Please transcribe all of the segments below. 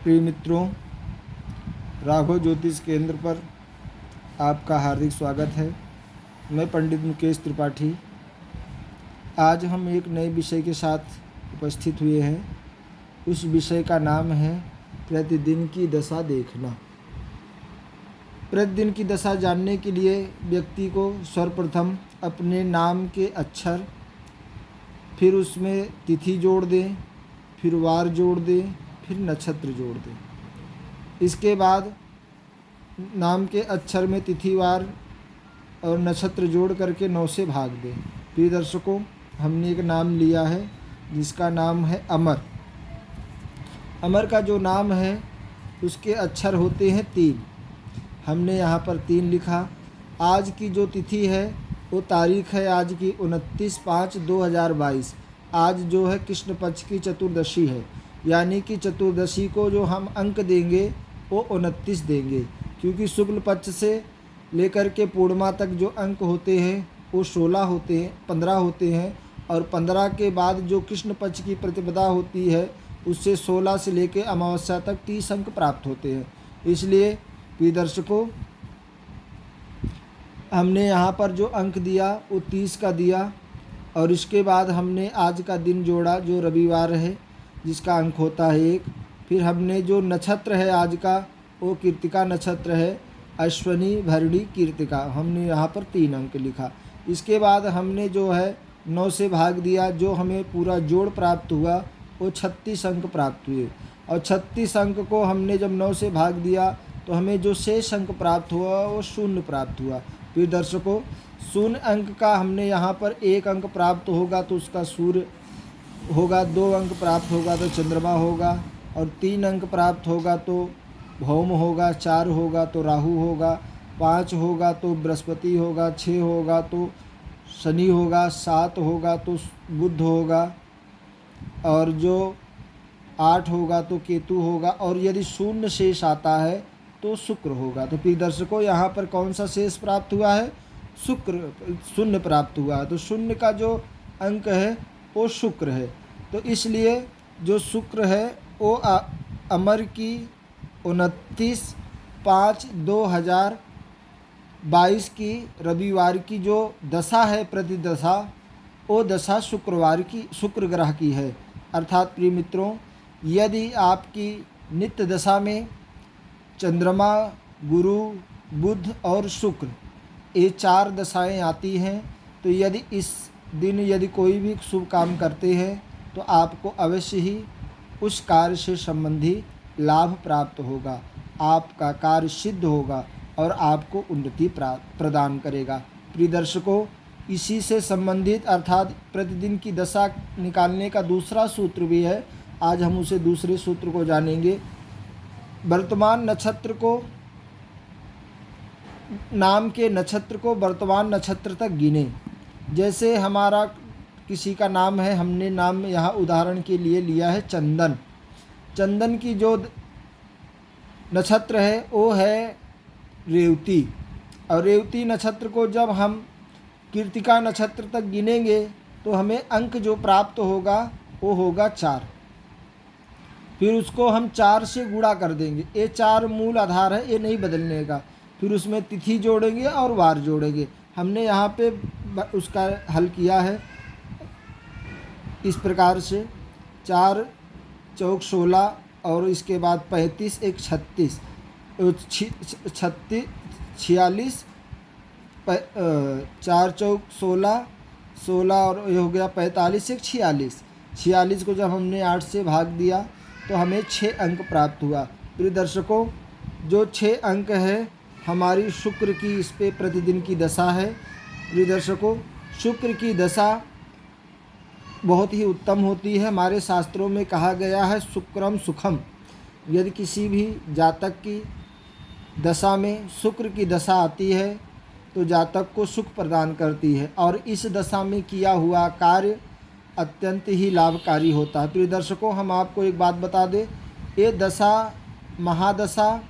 प्रिय मित्रों, राघव ज्योतिष केंद्र पर आपका हार्दिक स्वागत है। मैं पंडित मुकेश त्रिपाठी। आज हम एक नए विषय के साथ उपस्थित हुए हैं। उस विषय का नाम है प्रतिदिन की दशा देखना। प्रतिदिन की दशा जानने के लिए व्यक्ति को सर्वप्रथम अपने नाम के अक्षर, फिर उसमें तिथि जोड़ दें, फिर वार जोड़ दें, फिर नक्षत्र जोड़ दें। इसके बाद नाम के अक्षर में तिथिवार और नक्षत्र जोड़ करके 9 से भाग दें। प्रिय दर्शकों, हमने एक नाम लिया है जिसका नाम है अमर। अमर का जो नाम है उसके अक्षर होते हैं 3। हमने यहाँ पर 3 लिखा। आज की जो तिथि है वो तारीख है आज की 29/5/2022। आज जो है कृष्ण पक्ष की चतुर्दशी है, यानी कि चतुर्दशी को जो हम अंक देंगे वो 29 देंगे, क्योंकि शुक्ल पक्ष से लेकर के पूर्णिमा तक जो अंक होते हैं वो 16 होते हैं, 15 होते हैं, और 15 के बाद जो कृष्ण पक्ष की प्रतिपदा होती है उससे 16 से लेकर अमावस्या तक 30 अंक प्राप्त होते हैं। इसलिए प्रिय दर्शकों, हमने यहाँ पर जो अंक दिया वो 30 का दिया, और इसके बाद हमने आज का दिन जोड़ा जो रविवार है जिसका अंक होता है 1। फिर हमने जो नक्षत्र है आज का वो कृतिका नक्षत्र है, अश्वनी भरणी कृतिका। हमने यहाँ पर 3 अंक लिखा। इसके बाद हमने जो है 9 से भाग दिया। जो हमें पूरा जोड़ प्राप्त हुआ वो 36 अंक प्राप्त हुए, और 36 अंक को हमने जब 9 से भाग दिया तो हमें जो शेष अंक प्राप्त हुआ वो 0 प्राप्त हुआ। फिर दर्शकों, 0 अंक का हमने यहाँ पर 1 अंक प्राप्त होगा तो उसका सूर्य होगा, 2 अंक प्राप्त होगा तो चंद्रमा होगा, और 3 अंक प्राप्त होगा तो भौम होगा, 4 होगा तो राहु होगा, 5 होगा तो बृहस्पति होगा, 6 होगा तो शनि होगा, 7 होगा तो बुध होगा, और जो 8 होगा तो केतु होगा, और यदि 0 शेष आता है तो शुक्र होगा। तो प्रिय दर्शकों, यहाँ पर कौन सा शेष प्राप्त हुआ है? शुक्र, 0 प्राप्त हुआ है। तो 0 का जो अंक है वो शुक्र है। तो इसलिए जो शुक्र है वो अमर की 29/5/2022 की रविवार की जो दशा है, प्रतिदशा, वो दशा शुक्रवार की, शुक्र ग्रह की है। अर्थात प्रिय मित्रों, यदि आपकी नित्य दशा में चंद्रमा, गुरु, बुध और शुक्र, ये 4 दशाएं आती हैं, तो यदि इस दिन यदि कोई भी शुभ काम करते हैं तो आपको अवश्य ही उस कार्य से संबंधी लाभ प्राप्त होगा, आपका कार्य सिद्ध होगा और आपको उन्नति प्रदान करेगा। प्रिय दर्शकों, इसी से संबंधित अर्थात प्रतिदिन की दशा निकालने का दूसरा सूत्र भी है। आज हम उसे दूसरे सूत्र को जानेंगे। वर्तमान नक्षत्र को, नाम के नक्षत्र को वर्तमान नक्षत्र तक गिने। जैसे हमारा किसी का नाम है, हमने नाम यहाँ उदाहरण के लिए लिया है चंदन। चंदन की जो नक्षत्र है वो है रेवती, और रेवती नक्षत्र को जब हम कृतिका नक्षत्र तक गिनेंगे तो हमें अंक जो प्राप्त होगा वो होगा 4। फिर उसको हम 4 से गुणा कर देंगे। ये 4 मूल आधार है, ये नहीं बदलने का। फिर उसमें तिथि जोड़ेंगे और वार जोड़ेंगे। हमने यहाँ पे उसका हल किया है इस प्रकार से: 4 चौक 16, और इसके बाद 35 एक 36, 46, 4 चौक 16, 16 और ये हो गया 45 एक 46। 46 को जब हमने 8 से भाग दिया तो हमें 6 अंक प्राप्त हुआ। प्रिय दर्शकों, जो 6 अंक है हमारी शुक्र की, इस पे प्रतिदिन की दशा है। प्रिय दर्शकों, शुक्र की दशा बहुत ही उत्तम होती है। हमारे शास्त्रों में कहा गया है शुक्रम सुखम। यदि किसी भी जातक की दशा में शुक्र की दशा आती है तो जातक को सुख प्रदान करती है, और इस दशा में किया हुआ कार्य अत्यंत ही लाभकारी होता है। प्रिय दर्शकों, हम आपको एक बात बता दें, ये दशा महादशा,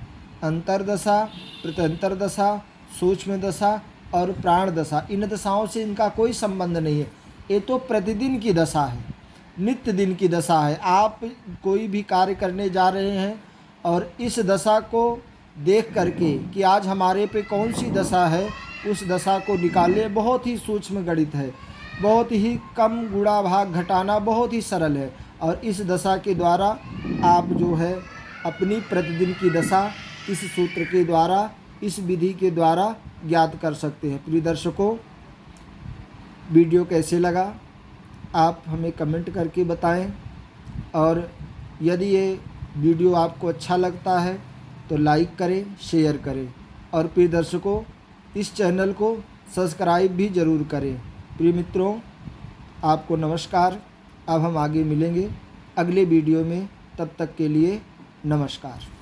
अंतरदशा, प्रत्यंतर दशा, सूक्ष्म दशा और प्राण दशा, इन दशाओं से इनका कोई संबंध नहीं है। ये तो प्रतिदिन की दशा है, नित्य दिन की दशा है। आप कोई भी कार्य करने जा रहे हैं और इस दशा को देख करके कि आज हमारे पे कौन सी दशा है, उस दशा को निकालने बहुत ही सूक्ष्म गणित है, बहुत ही कम गुणा भाग घटाना बहुत ही सरल है। और इस दशा के द्वारा आप जो है अपनी प्रतिदिन की दशा इस सूत्र के द्वारा, इस विधि के द्वारा ज्ञात कर सकते हैं। प्रिय दर्शकों, वीडियो कैसे लगा आप हमें कमेंट करके बताएं, और यदि ये वीडियो आपको अच्छा लगता है तो लाइक करें, शेयर करें, और प्रिय दर्शकों इस चैनल को सब्सक्राइब भी ज़रूर करें। प्रिय मित्रों, आपको नमस्कार। अब हम आगे मिलेंगे अगले वीडियो में, तब तक के लिए नमस्कार।